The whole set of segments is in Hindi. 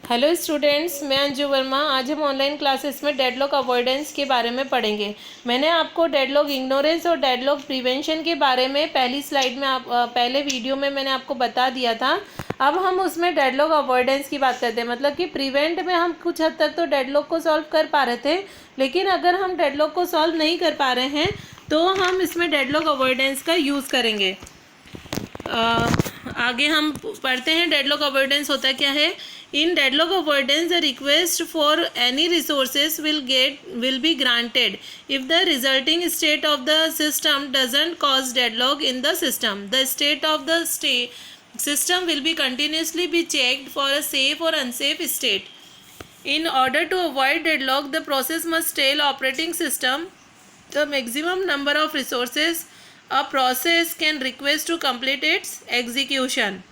हेलो स्टूडेंट्स, मैं अंजू वर्मा। आज हम ऑनलाइन क्लासेस में डेडलॉक अवॉइडेंस के बारे में पढ़ेंगे। मैंने आपको डेडलॉक इग्नोरेंस और डेडलॉक प्रिवेंशन के बारे में पहली स्लाइड में पहले वीडियो में मैंने आपको बता दिया था। अब हम उसमें डेडलॉक अवॉइडेंस की बात करते हैं। मतलब कि प्रिवेंट में हम कुछ हद तक तो डेडलॉक को सॉल्व कर पा रहे थे, लेकिन अगर हम डेडलॉक को सॉल्व नहीं कर पा रहे हैं तो हम इसमें डेडलॉक अवॉइडेंस का यूज़ करेंगे। आगे हम पढ़ते हैं डेडलॉक अवॉइडेंस होता क्या है। In deadlock avoidance the request for any resources will be granted if the resulting state of the system doesn't cause deadlock in the system. The state of the system will be continuously be checked for a safe or unsafe state. In order to avoid deadlock, the process must tell operating system the maximum number of resources a process can request to complete its execution.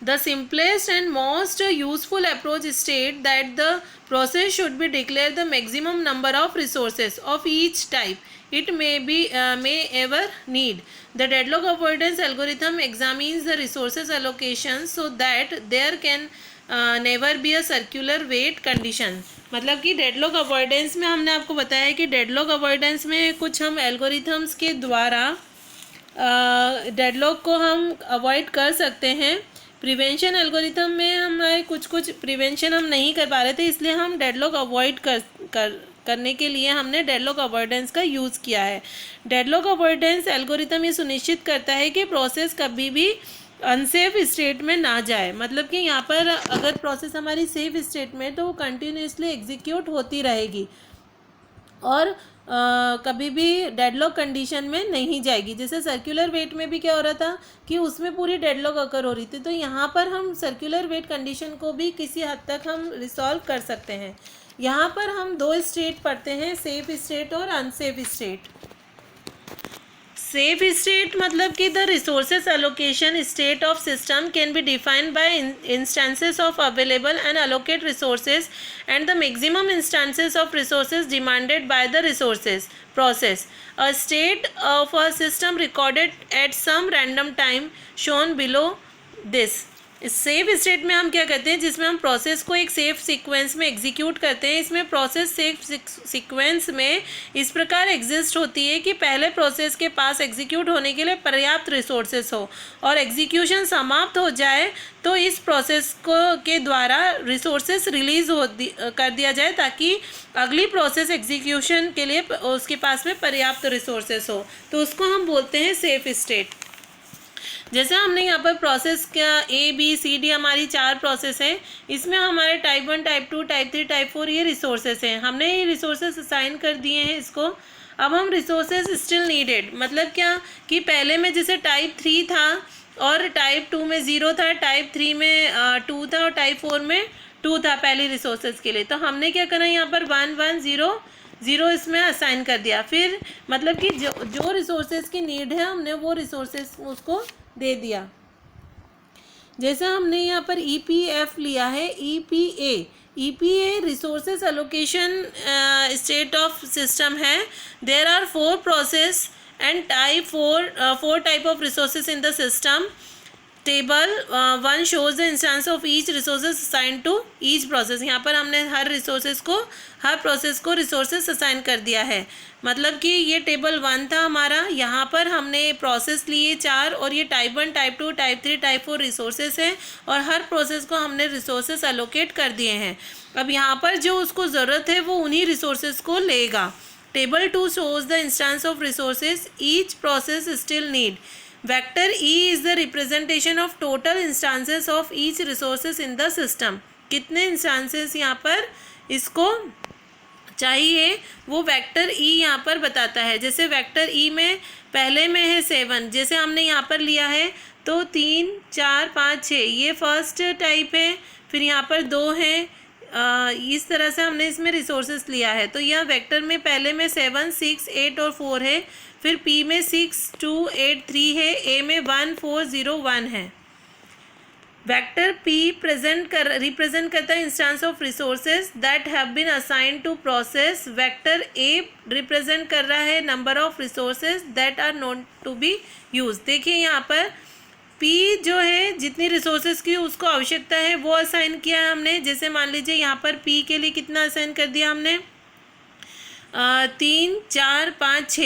The simplest and most useful approach states that the process should be declare the maximum number of resources of each type it may ever need. The deadlock avoidance algorithm examines the resources allocation so that there can never be a circular wait condition. मतलब कि डेडलॉक अवॉइडेंस में हमने आपको बताया है कि डेडलॉक अवॉइडेंस में कुछ हम एल्गोरिथम्स के द्वारा डेडलॉक को हम अवॉइड कर सकते हैं। प्रिवेंशन एल्गोरिथम में हमारे कुछ प्रिवेंशन हम नहीं कर पा रहे थे, इसलिए हम डेडलॉक अवॉइड करने के लिए हमने डेडलॉक अवॉइडेंस का यूज़ किया है। डेडलॉक अवॉइडेंस एल्गोरिथम ये सुनिश्चित करता है कि प्रोसेस कभी भी अनसेफ स्टेट में ना जाए। मतलब कि यहाँ पर अगर प्रोसेस हमारी सेफ स्टेट में तो वो कंटिन्यूसली एग्जीक्यूट होती रहेगी और कभी भी डेडलॉक कंडीशन में नहीं जाएगी। जैसे सर्कुलर वेट में भी क्या हो रहा था कि उसमें पूरी डेडलॉक अकर हो रही थी, तो यहाँ पर हम सर्कुलर वेट कंडीशन को भी किसी हद तक हम रिसॉल्व कर सकते हैं। यहाँ पर हम दो स्टेट पढ़ते हैं, सेफ स्टेट और अनसेफ स्टेट। सेफ स्टेट मतलब कि the resources allocation state of system can be defined by instances of available and allocate resources and the maximum instances of resources demanded by the resources process. A state of a system recorded at some random time shown below this. इस सेफ स्टेट में हम क्या करते हैं, जिसमें हम प्रोसेस को एक सेफ सीक्वेंस में एग्जीक्यूट करते हैं। इसमें प्रोसेस सेफ सीक्वेंस में इस प्रकार एग्जिस्ट होती है कि पहले प्रोसेस के पास एग्जीक्यूट होने के लिए पर्याप्त रिसोर्सेस हो और एग्जीक्यूशन समाप्त हो जाए तो इस प्रोसेस को के द्वारा रिसोर्सेस रिलीज कर दिया जाए ताकि अगली प्रोसेस एग्जीक्यूशन के लिए उसके पास में पर्याप्त रिसोर्सेस हो, तो उसको हम बोलते हैं सेफ स्टेट। जैसे हमने यहाँ पर प्रोसेस का ABCD हमारी 4 प्रोसेस है, इसमें हमारे टाइप 1, टाइप 2, टाइप 3, टाइप 4 ये रिसोर्सेस हैं। हमने ये रिसोर्सेस असाइन कर दिए हैं इसको। अब हम रिसोर्सेस स्टिल नीडेड मतलब क्या कि पहले में जैसे टाइप 3 था और टाइप 2 में 0 था, टाइप 3 में 2 था और टाइप 4 में 2 था पहले रिसोर्सेज के लिए। तो हमने क्या करा, यहाँ पर 1 1 0 0 इसमें असाइन कर दिया। फिर मतलब कि जो रिसोर्सेज की नीड है हमने वो रिसोर्सेज उसको दे दिया। जैसे हमने यहाँ पर EPF लिया है, EPA resources allocation state of system है। There are 4 process and type 4 type of resources in the system. Table 1 shows the instance of each resources assigned to each process। यहाँ पर हमने हर प्रोसेस को रिसोर्सेस असाइन कर दिया है। मतलब कि ये टेबल 1 था हमारा, यहाँ पर हमने प्रोसेस लिए 4 और ये type 1, type 2, type 3, type 4 resources हैं और हर प्रोसेस को हमने रिसोर्सेस एलोकेट कर दिए हैं। अब यहाँ पर जो उसको ज़रूरत है वो उन्हीं रिसोर्सेस को लेगा। Table 2 shows the instance of resources each process still need। Vector E is the representation of total instances of each resources in the system। कितने instances यहाँ पर इसको चाहिए वो वेक्टर E यहाँ पर बताता है। जैसे वेक्टर E में पहले में है 7, जैसे हमने यहाँ पर लिया है तो 3 4 5 6 ये फर्स्ट टाइप है। फिर यहाँ पर 2 है, इस तरह से हमने इसमें रिसोर्सेस लिया है। तो यह वेक्टर में पहले में 7 6 8 और 4 है। फिर P में 6 2 8 3 है, A में 1 4 0 1 है। वेक्टर P रिप्रेजेंट करता है instance of resources that have been assigned to process. Vector A represent कर रहा है number of resources that are not to be use. देखिए यहाँ पर पी जो है जितनी रिसोर्सेज की उसको आवश्यकता है वो असाइन किया है हमने। जैसे मान लीजिए यहाँ पर पी के लिए कितना असाइन कर दिया हमने, 3 4 5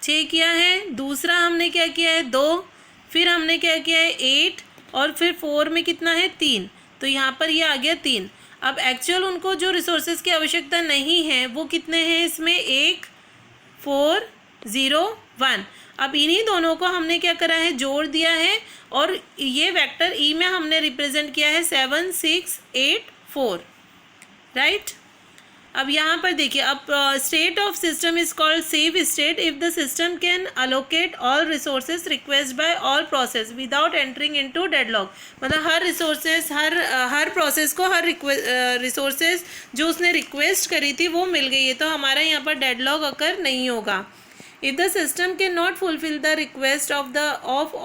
6 किया है। दूसरा हमने क्या किया है 2, फिर हमने क्या किया है 8, और फिर 4 में कितना है 3, तो यहाँ पर ये आ गया 3। अब एक्चुअल उनको जो रिसोर्सेज की आवश्यकता नहीं है वो कितने हैं इसमें, 1 4 0 1। अब इन्हीं दोनों को हमने क्या करा है, जोड़ दिया है, और ये वेक्टर ई में हमने रिप्रेजेंट किया है 7 6 8 4, राइट। अब यहाँ पर देखिए, अब state of system is called safe state if the system can allocate all resources request bye all process without entering into deadlock. मतलब हर रिसोर्सेज हर प्रोसेस को हर रिसोर्सेज जो उसने रिक्वेस्ट करी थी वो मिल गई है, तो हमारा यहाँ पर डेडलॉक अकर नहीं होगा। If the system cannot fulfill the request of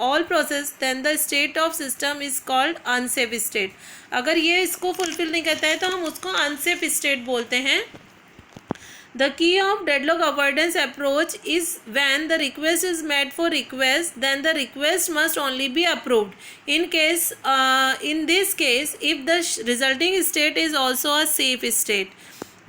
all process, then the state of system is called unsafe state. अगर ये इसको fulfill नहीं करता है तो हम उसको unsafe state बोलते हैं। The key of deadlock avoidance approach is when the request is made for request, then the request must only be approved. In this case, if the resulting state is also a safe state.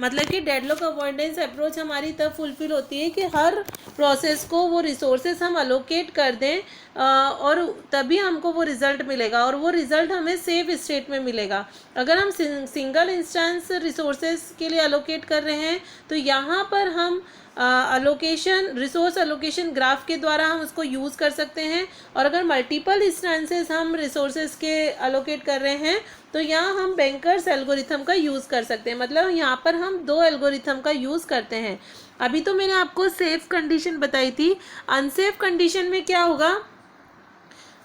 मतलब कि डेडलॉक अवॉइडेंस अप्रोच हमारी तब फुलफिल होती है कि हर प्रोसेस को वो रिसोर्सेस हम अलोकेट कर दें, और तभी हमको वो रिज़ल्ट मिलेगा, और वो रिज़ल्ट हमें सेफ स्टेट में मिलेगा। अगर हम सिंगल इंस्टेंस रिसोर्सेस के लिए अलोकेट कर रहे हैं तो यहाँ पर हम रिसोर्स अलोकेशन ग्राफ के द्वारा हम उसको यूज़ कर सकते हैं, और अगर मल्टीपल इंस्टेंसेस हम रिसोर्सेज के अलोकेट कर रहे हैं तो यहाँ हम बैंकर्स एल्गोरिथम का यूज़ कर सकते हैं। मतलब यहाँ पर हम 2 एल्गोरिथम का यूज़ करते हैं। अभी तो मैंने आपको सेफ कंडीशन बताई थी, अनसेफ कंडीशन में क्या होगा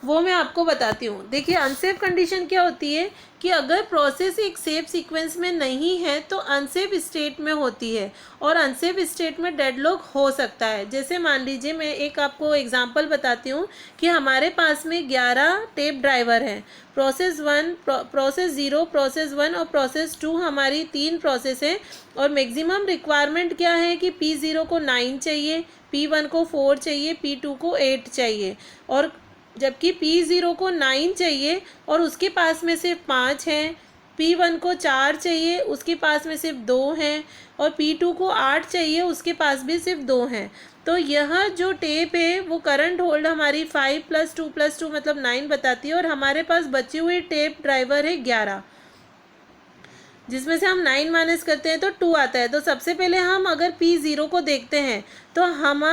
वो मैं आपको बताती हूँ। देखिए, अनसेफ कंडीशन क्या होती है कि अगर प्रोसेस एक सेफ सीक्वेंस में नहीं है तो अनसेफ स्टेट में होती है, और अनसेफ स्टेट में डेडलॉक हो सकता है। जैसे मान लीजिए, मैं एक आपको एग्जांपल बताती हूँ कि हमारे पास में 11 टेप ड्राइवर हैं। प्रोसेस 1, प्रोसेस 0, प्रोसेस 1 और प्रोसेस 2 हमारी 3 प्रोसेस हैं, और मैक्सिमम रिक्वायरमेंट क्या है कि P0 को 9 चाहिए, P1 को 4 चाहिए, P2 को 8 चाहिए, और जबकि P0 को 9 चाहिए और उसके पास में सिर्फ 5 हैं, P1 को 4 चाहिए, उसके पास में सिर्फ 2 हैं, और P2 को 8 चाहिए, उसके पास भी सिर्फ 2 हैं। तो यह जो टेप है वो करंट होल्ड हमारी 5 + 2 + 2 मतलब 9 बताती है, और हमारे पास बची हुई टेप ड्राइवर है 11, जिसमें से हम 9 माइनस करते हैं तो 2 आता है। तो सबसे पहले हम अगर P0 को देखते हैं तो हम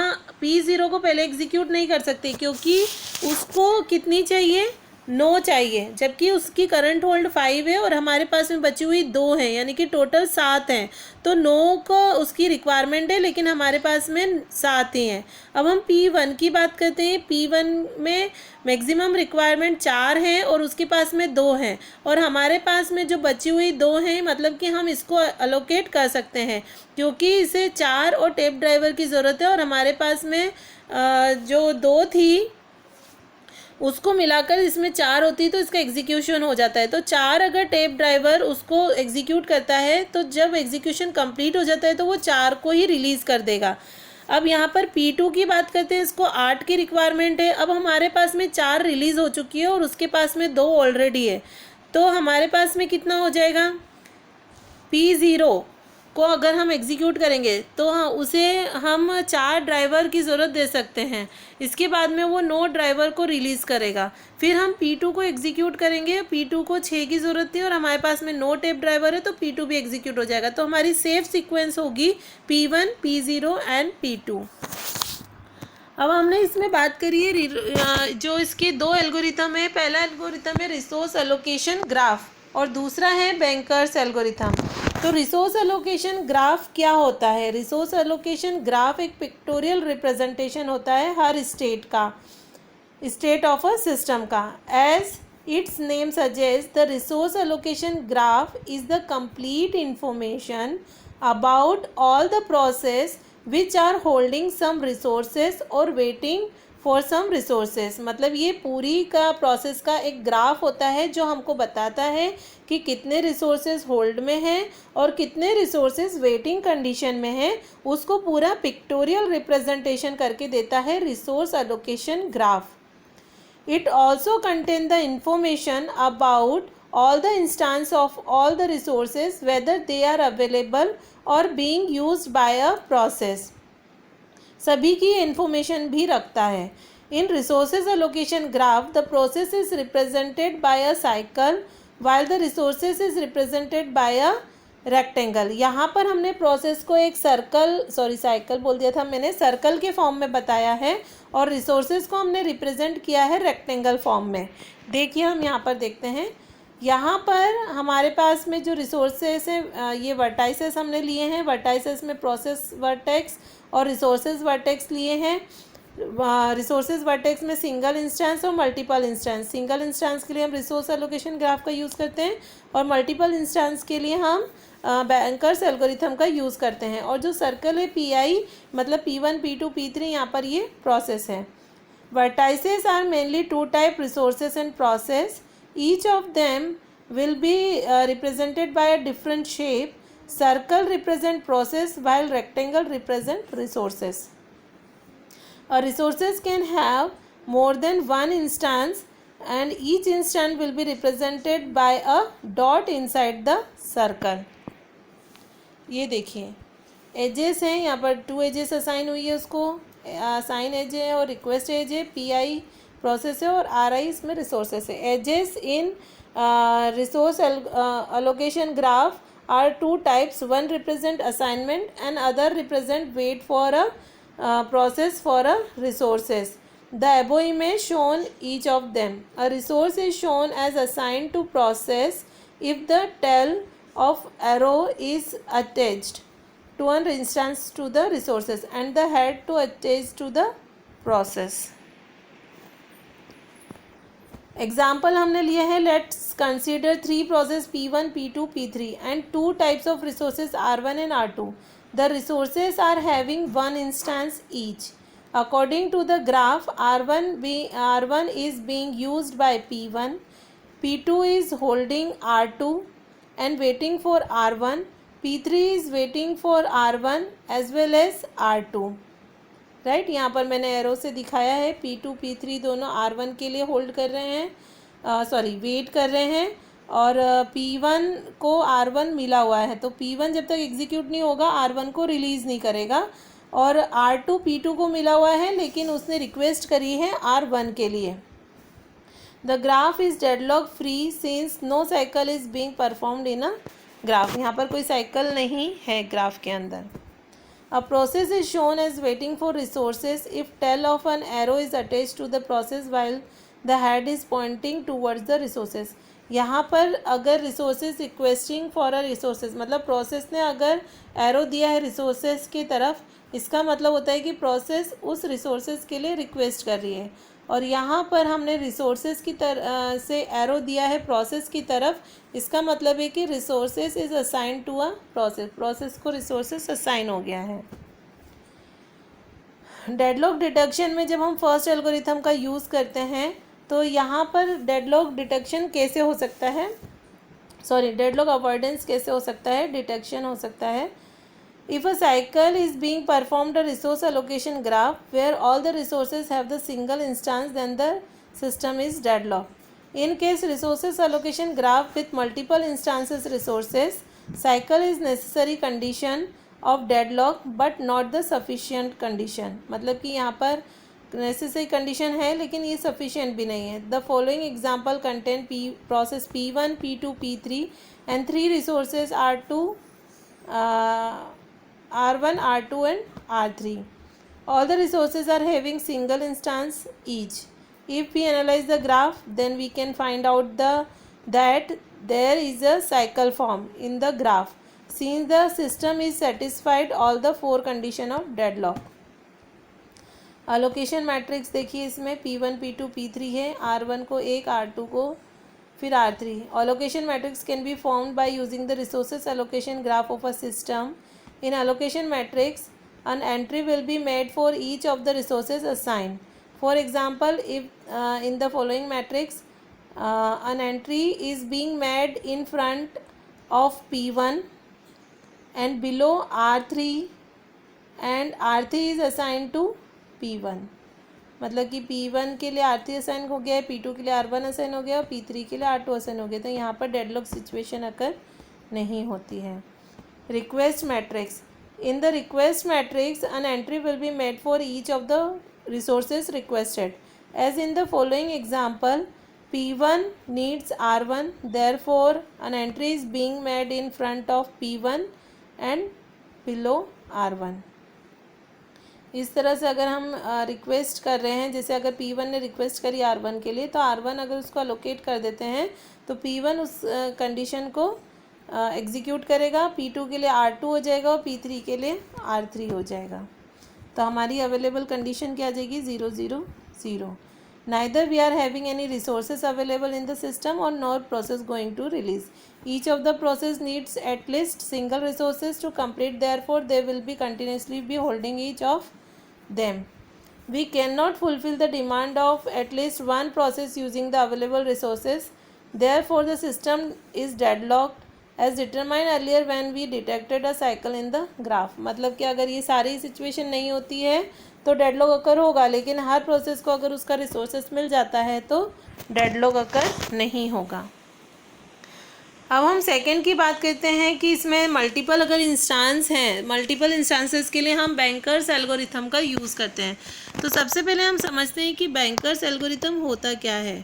P0 को पहले एग्जीक्यूट नहीं कर सकते, क्योंकि उसको कितनी चाहिए, 9 चाहिए, जबकि उसकी करंट होल्ड 5 है और हमारे पास में बची हुई 2 हैं, यानी कि टोटल 7 हैं। तो 9 को उसकी रिक्वायरमेंट है, लेकिन हमारे पास में 7 ही हैं। अब हम P1 की बात करते हैं। P1 में मैक्सिमम रिक्वायरमेंट 4 है और उसके पास में 2 हैं, और हमारे पास में जो बची हुई 2 हैं, मतलब कि हम इसको अलोकेट कर सकते हैं, क्योंकि इसे 4 और टेप ड्राइवर की ज़रूरत है, और हमारे पास में जो 2 थी उसको मिलाकर इसमें 4 होती तो इसका एग्जीक्यूशन हो जाता है। तो 4 अगर टेप ड्राइवर उसको एग्जीक्यूट करता है तो जब एग्जीक्यूशन कंप्लीट हो जाता है तो वो 4 को ही रिलीज़ कर देगा। अब यहाँ पर P2 की बात करते हैं, इसको 8 की रिक्वायरमेंट है। अब हमारे पास में 4 रिलीज़ हो चुकी है और उसके पास में 2 ऑलरेडी है, तो हमारे पास में कितना हो जाएगा, P0 को अगर हम एग्जीक्यूट करेंगे तो उसे हम 4 ड्राइवर की ज़रूरत दे सकते हैं। इसके बाद में वो 9 ड्राइवर को रिलीज़ करेगा। फिर हम P2 को एग्जीक्यूट करेंगे, P2 को 6 की ज़रूरत थी और हमारे पास में 9 टेप ड्राइवर है, तो P2 भी एग्जीक्यूट हो जाएगा। तो हमारी सेफ सीक्वेंस होगी P1, P0 एंड P2। अब हमने इसमें बात करी है जो इसके 2 एल्गोरिथम है। पहला एल्गोरिथम है रिसोर्स एलोकेशन ग्राफ और दूसरा है बैंकर्स एल्गोरिथम। तो रिसोर्स एलोकेशन ग्राफ क्या होता है? रिसोर्स एलोकेशन ग्राफ एक पिक्टोरियल रिप्रेजेंटेशन होता है हर स्टेट का, स्टेट ऑफ अ सिस्टम का। As its name suggest, the resource allocation graph is the complete information about all the process which are holding some resources और वेटिंग फॉर सम रिसोर्सेज। मतलब ये पूरी का प्रोसेस का एक ग्राफ होता है जो हमको बताता है कि कितने रिसोर्सेज होल्ड में हैं और कितने रिसोर्सेज वेटिंग कंडीशन में हैं। उसको पूरा पिक्टोरियल रिप्रेजेंटेशन करके देता है resource allocation graph. It also contains the information about all the instance of all the resources, whether they are available or being used by a process. सभी की इंफॉर्मेशन भी रखता है. In resources allocation graph the process is represented by a cycle while the resources is represented by a rectangle. यहाँ पर हमने प्रोसेस को एक साइकिल बोल दिया था मैंने, सर्कल के फॉर्म में बताया है और रिसोर्सेज को हमने रिप्रेजेंट किया है रेक्टेंगल फॉर्म में. देखिए हम यहाँ पर देखते हैं, यहाँ पर हमारे पास में जो रिसोर्सेस हैं ये वर्टाइसेस हमने लिए हैं. वर्टाइसेस में प्रोसेस वर्टेक्स और रिसोर्सेज वर्टेक्स लिए हैं. रिसोर्सेज वर्टेक्स में सिंगल इंस्टेंस और मल्टीपल इंस्टेंस. सिंगल इंस्टेंस के लिए हम रिसोर्स एलोकेशन ग्राफ का यूज़ करते हैं और मल्टीपल इंस्टेंस के लिए हम बैंकर्स एल्गोरिथम का यूज़ करते हैं. और जो सर्कल है PI मतलब P1 P2 P3, यहाँ पर ये प्रोसेस है. Vertices are mainly two type, resources and process. Each of them will be represented by a different shape. Circle represent process while rectangle represent resources. Resources can have more than one instance and each instance will be represented by a dot inside the circle. ये देखिए एजेस हैं, यहाँ पर 2 एजेस असाइन हुई है उसको. असाइन एज है और रिक्वेस्ट एज है. PI प्रोसेस है और RI इसमें रिसोर्सेस है. Edges in resource allocation graph are two types. One represent assignment and other represent wait for a process for a resources. The above image shown each of them. A resource is shown as assigned to process if the tail of arrow is attached to an instance to the resources and the head to attach to the process. Example हमने लिए हैं. Let's consider 3 process P1 P2 P3 and 2 types of resources R1 and R2. The resources are having 1 instance each. According to the graph R1 is being used by P1, P2 is holding R2 and waiting for R1, P3 is waiting for R1 as well as R2. Right यहाँ पर मैंने एरो से दिखाया है. P2 P3 दोनों R1 के लिए होल्ड कर रहे हैं, वेट कर रहे हैं. और P1 को R1 मिला हुआ है, तो P1 जब तक एग्जीक्यूट नहीं होगा R1 को रिलीज़ नहीं करेगा. और R2 P2 को मिला हुआ है लेकिन उसने रिक्वेस्ट करी है R1 के लिए. The graph is deadlock free since no cycle is being performed in a graph. यहाँ पर कोई साइकिल नहीं है ग्राफ के अंदर. A process is shown as waiting for resources if tail of an arrow is attached to the process while the head is pointing towards the resources. यहाँ पर अगर resources requesting for a resources मतलब process ने अगर arrow दिया है resources की तरफ, इसका मतलब होता है कि process उस resources के लिए request कर रही है. और यहाँ पर हमने रिसोर्सेज की से एरो दिया है प्रोसेस की तरफ, इसका मतलब है कि resources is assign to a process. Process को रिसोर्सेज असाइन हो गया है. डेडलॉक डिटेक्शन में जब हम फर्स्ट एल्गोरिथम का यूज़ करते हैं तो यहाँ पर डेडलॉक डिटेक्शन कैसे हो सकता है, डेडलॉक अवॉइडेंस कैसे हो सकता है, डिटेक्शन हो सकता है. If a cycle is being performed a resource allocation graph where all the resources have the single instance, then the system is deadlocked. In case resources allocation graph with multiple instances resources, cycle is necessary condition of deadlock but not the sufficient condition. मतलब कि यहाँ पर necessary condition है लेकिन ये sufficient भी नहीं है. The following example contain process P1, P2, P3 and 3 resources R1, R2 and R3. All the resources are having single instance each. If we analyze the graph, then we can find out that there is a cycle form in the graph since the system is satisfied all the 4 condition of deadlock. Allocation matrix देखिए, इसमें P1 P2 P3 है, R1 को 1, R2 को फिर R3. Allocation matrix can be formed by using the resources allocation graph of a system. In allocation matrix, an entry will be made for each of the resources assigned. For example, if in the following matrix, an entry is being made in front of P1 and below R3 and R3 is assigned to P1. मतलब कि P1 के लिए R3 असाइन हो गया है, P2 के लिए R1 असाइन हो गया और P3 के लिए R2 असाइन हो गया। तो यहाँ पर डेडलॉक सिचुएशन अकर नहीं होती है। Request matrix, in the request matrix an entry will be made for each of the resources requested as in the following example P1 needs R1, therefore an entry is being made in front of P1 and below R1। इस तरह से अगर हम रिक्वेस्ट कर रहे हैं, जैसे अगर P1 ने रिक्वेस्ट करी R1 के लिए, तो R1 अगर उसको अलोकेट कर देते हैं तो P1 उस कंडीशन को एग्जीक्यूट करेगा, P2 के लिए R2 हो जाएगा और P3 के लिए R3 हो जाएगा। तो हमारी अवेलेबल कंडीशन क्या आ जाएगी? 0 0 0। Neither we are having any resources available in the system or nor process going to release. Each of the process needs at least single resources to complete, therefore they will be continuously be holding each of them. We cannot fulfill the demand of at least one process using the available resources, therefore the system is deadlocked as determined earlier when we detected a cycle in the graph। मतलब कि अगर ये सारी सिचुएशन नहीं होती है तो डेडलॉक अकर होगा, लेकिन हर प्रोसेस को अगर उसका रिसोर्सेस मिल जाता है तो डेडलॉक अकर नहीं होगा। अब हम सेकंड की बात करते हैं कि इसमें मल्टीपल अगर इंस्टांस हैं, मल्टीपल इंस्टांसेस के लिए हम बैंकर्स एल्गोरिथम का यूज़ करते हैं। तो सबसे पहले हम समझते हैं कि बैंकर्स एल्गोरिथम होता क्या है।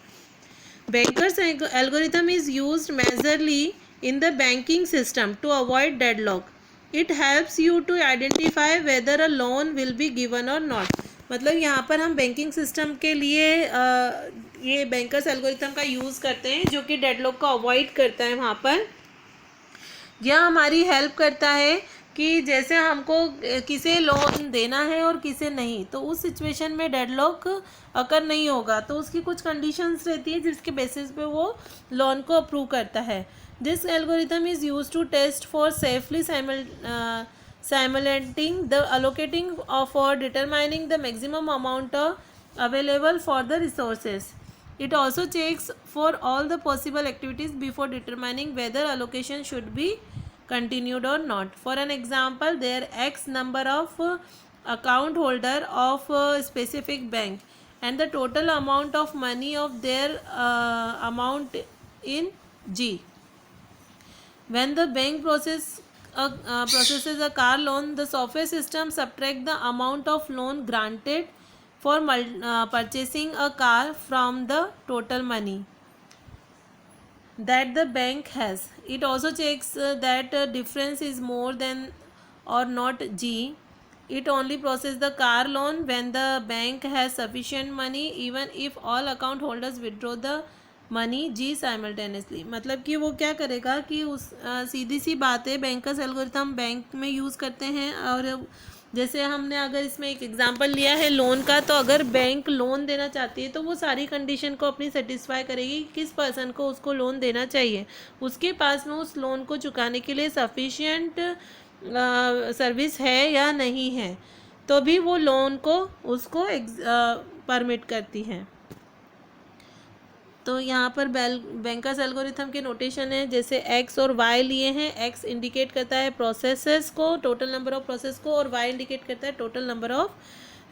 Bankers algorithm is used majorly in the banking system to avoid deadlock. It helps you to identify whether a loan will be given or not। मतलब यहाँ पर हम बैंकिंग सिस्टम के लिए ये बैंकर्स एल्गोरिथम का यूज़ करते हैं जो कि डेडलॉक को अवॉइड करता है। वहाँ पर यह हमारी हेल्प करता है कि जैसे हमको किसे लोन देना है और किसे नहीं, तो उस सिचुएशन में डेडलॉक अकर नहीं होगा। तो उसकी कुछ कंडीशंस रहती है जिसके बेसिस पे वो लोन को अप्रूव करता है। This algorithm is used to test for safely simulating the allocating for determining the maximum amount available for the resources. It also checks for all the possible activities before determining whether allocation should be continued or not. For an example, there X number of account holder of a specific bank and the total amount of money of their amount in G. When the bank processes a car loan, the software system subtract the amount of loan granted for purchasing a car from the total money that the bank has. It also checks that difference is more than or not G. It only processes the car loan when the bank has sufficient money, even if all account holders withdraw the money जी साइमल्टेनियसली। मतलब कि वो क्या करेगा कि उस सीधी सी बात है, बैंकर्स एल्गोरिथम बैंक में यूज़ करते हैं। और जैसे हमने अगर इसमें एक एग्जांपल लिया है लोन का, तो अगर बैंक लोन देना चाहती है तो वो सारी कंडीशन को अपनी सेटिस्फाई करेगी किस पर्सन को उसको लोन देना चाहिए, उसके पास में उस लोन को चुकाने के लिए सफिशिएंट सर्विस है या नहीं है, तो भी वो लोन को उसको परमिट करती है। तो यहाँ पर बैंकर्स एल्गोरिथम के नोटेशन है, जैसे एक्स और वाई लिए हैं। एक्स इंडिकेट करता है प्रोसेसेस को, टोटल नंबर ऑफ प्रोसेस को, और वाई इंडिकेट करता है टोटल नंबर ऑफ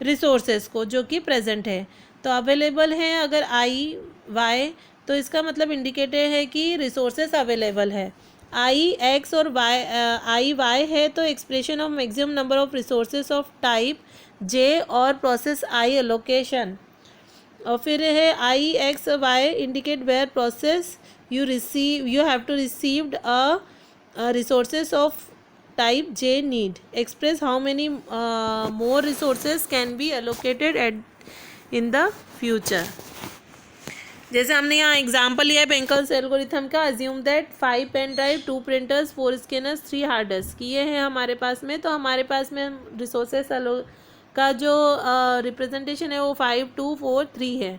रिसोर्सेस को जो कि प्रेजेंट है। तो अवेलेबल है अगर आई वाई, तो इसका मतलब इंडिकेटर है कि रिसोर्सेस अवेलेबल है। आई एक्स और वाई आई वाई है तो expression of maximum number of resources of type J और प्रोसेस आई एलोकेशन। और फिर है I X Y indicate where process you have to received a resources of type J need express how many more resources can be allocated at in the future. जैसे हमने यहाँ एग्जाम्पल लिया है बैंकर्स एल्गोरिथम का, assume that 5 pen drive, 2 printers, 4 scanners, 3 hard disk ये है हमारे पास में। तो हमारे पास में रिसोर्सेस का जो रिप्रेजेंटेशन है वो 5 2 4 3 है।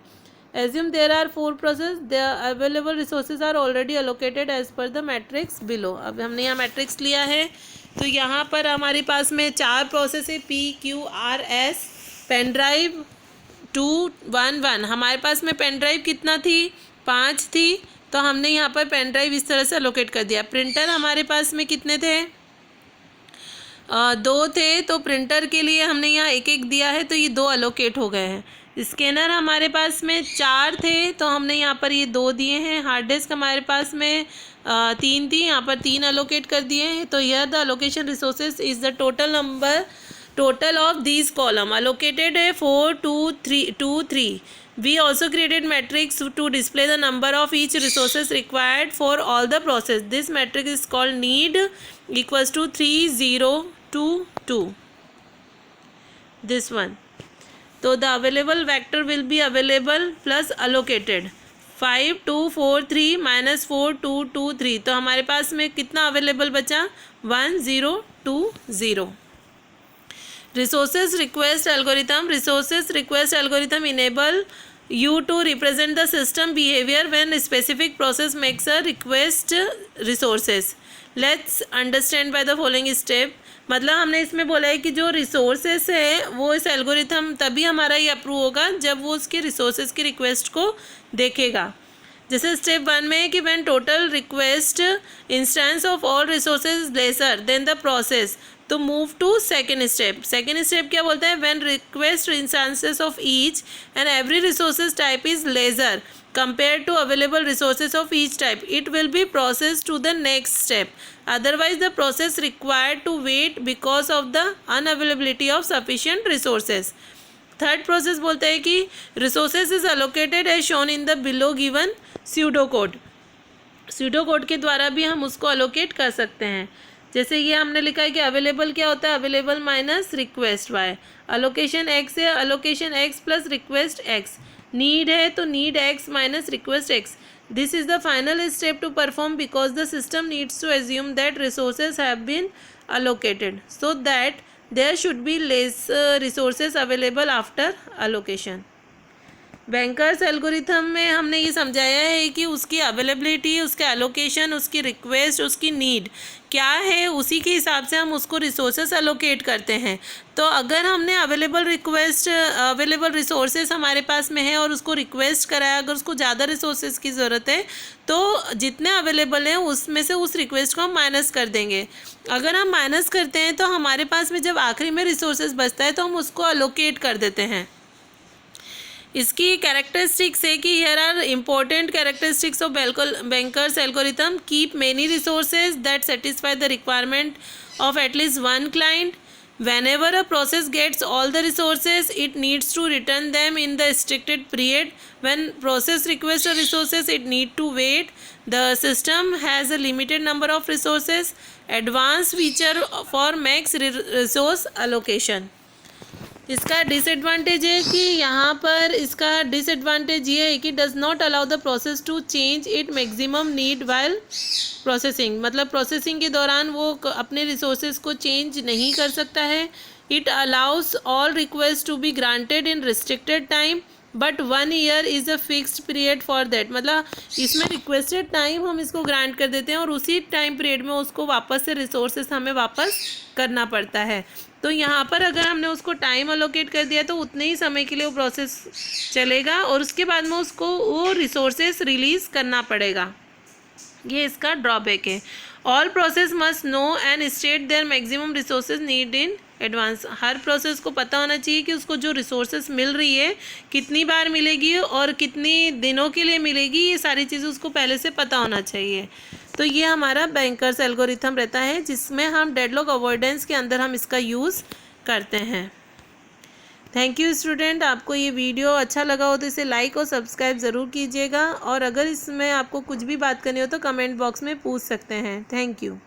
Assume there are 4 process, the available resources are already allocated as per the matrix below. अब हमने यहाँ मैट्रिक्स लिया है तो यहाँ पर हमारे पास में 4 प्रोसेस है, P Q R S। Pen drive 2 1 1, हमारे पास में पेन ड्राइव कितना थी? 5 थी, तो हमने यहाँ पर पेन ड्राइव इस तरह से एलोकेट कर दिया। प्रिंटर हमारे पास में कितने थे? 2 थे, तो प्रिंटर के लिए हमने यहाँ 1 1 दिया है, तो ये 2 एलोकेट हो गए हैं। स्कैनर हमारे पास में 4 थे तो हमने यहाँ पर ये 2 दिए हैं। हार्ड डिस्क हमारे पास में 3 थी, यहाँ पर 3 अलोकेट कर दिए हैं। तो here the allocation resources is the total of these column allocated है 4 2 3. We also created matrix to display the number of each resources required for all the process. This matrix is called need equals to 3 0 2 2. This one. So the available vector will be available plus allocated 5 2 4 3 minus 4 2 2 3. तो हमारे पास में कितना अवेलेबल बचा 1 0 2 0. Resources request algorithm enable you to represent the system behavior when a specific process makes a request resources. Let's understand by the following step. मतलब हमने इसमें बोला है कि जो रिसोर्सेस है वो इस एल्गोरिथम तभी हमारा ये अप्रूव होगा जब वो उसके रिसोर्सेज की रिक्वेस्ट को देखेगा। जैसे स्टेप 1 में है कि when total request instance of all resources lesser than the process, तो मूव टू सेकेंड स्टेप क्या बोलता है, when request instances of each and every resources type is lesser compared to available resources of each type, it will be processed to the next step. Otherwise the process required to wait because of the unavailability of sufficient resources. Third process बोलता है कि resources is allocated as shown in the below given pseudocode. pseudocode के द्वारा भी हम उसको allocate कर सकते हैं। जैसे ये हमने लिखा है कि अवेलेबल क्या होता है, available minus request Y, allocation X है, allocation X plus request X, need है तो need X minus request X. This is the final step to perform because the system needs to assume that resources have been allocated so that there should be less resources available after allocation. Bankers algorithm में हमने ये समझाया है कि उसकी अवेलेबिलिटी, उसके एलोकेशन, उसकी रिक्वेस्ट, उसकी नीड क्या है, उसी के हिसाब से हम उसको रिसोर्सेस एलोकेट करते हैं. तो अगर हमने अवेलेबल रिसोर्सेस हमारे पास में है और उसको रिक्वेस्ट कराया, अगर उसको ज़्यादा रिसोर्सेज की ज़रूरत है तो जितने अवेलेबल हैं उसमें से उस रिक्वेस्ट को हम माइनस कर देंगे. अगर हम माइनस करते हैं तो हमारे पास में जब आखिरी में रिसोर्सेज बचता है तो हम उसको अलोकेट कर देते हैं. इसकी कैरेक्टरिस्टिक्स है कि here are important characteristics of banker's algorithm. Keep many resources that satisfy the requirement of at least one client. Whenever a process gets all the resources, it needs to return them in the restricted period. When process requests the resources, it need to wait. The system has a limited number of resources. Advanced feature for max resource allocation. इसका डिसएडवांटेज है कि यहाँ पर इसका डिसएडवांटेज ये है कि does not allow the process to change it maximum need while processing. मतलब प्रोसेसिंग के दौरान वो अपने रिसोर्सेज को चेंज नहीं कर सकता है. It allows all request to be granted in restricted time but 1 year is a fixed period for that. मतलब इसमें रिक्वेस्टेड टाइम हम इसको ग्रांट कर देते हैं और उसी टाइम पीरियड में उसको वापस से रिसोर्सेज हमें वापस करना पड़ता है. तो यहाँ पर अगर हमने उसको टाइम अलोकेट कर दिया तो उतने ही समय के लिए वो प्रोसेस चलेगा और उसके बाद में उसको वो रिसोर्सेस रिलीज़ करना पड़ेगा. ये इसका ड्रॉबैक है. All process must know and state their maximum resources need in advance. हर प्रोसेस को पता होना चाहिए कि उसको जो रिसोर्सेस मिल रही है कितनी बार मिलेगी और कितनी दिनों के लिए मिलेगी, ये सारी चीज़ें उसको पहले से पता होना चाहिए. तो ये हमारा बैंकर्स एल्गोरिथम रहता है जिसमें हम डेडलॉक अवॉइडेंस के अंदर हम इसका यूज़ करते हैं. Thank you student. आपको ये वीडियो अच्छा लगा हो तो इसे लाइक और सब्सक्राइब ज़रूर कीजिएगा और अगर इसमें आपको कुछ भी बात करनी हो तो कमेंट बॉक्स में पूछ सकते हैं. Thank you.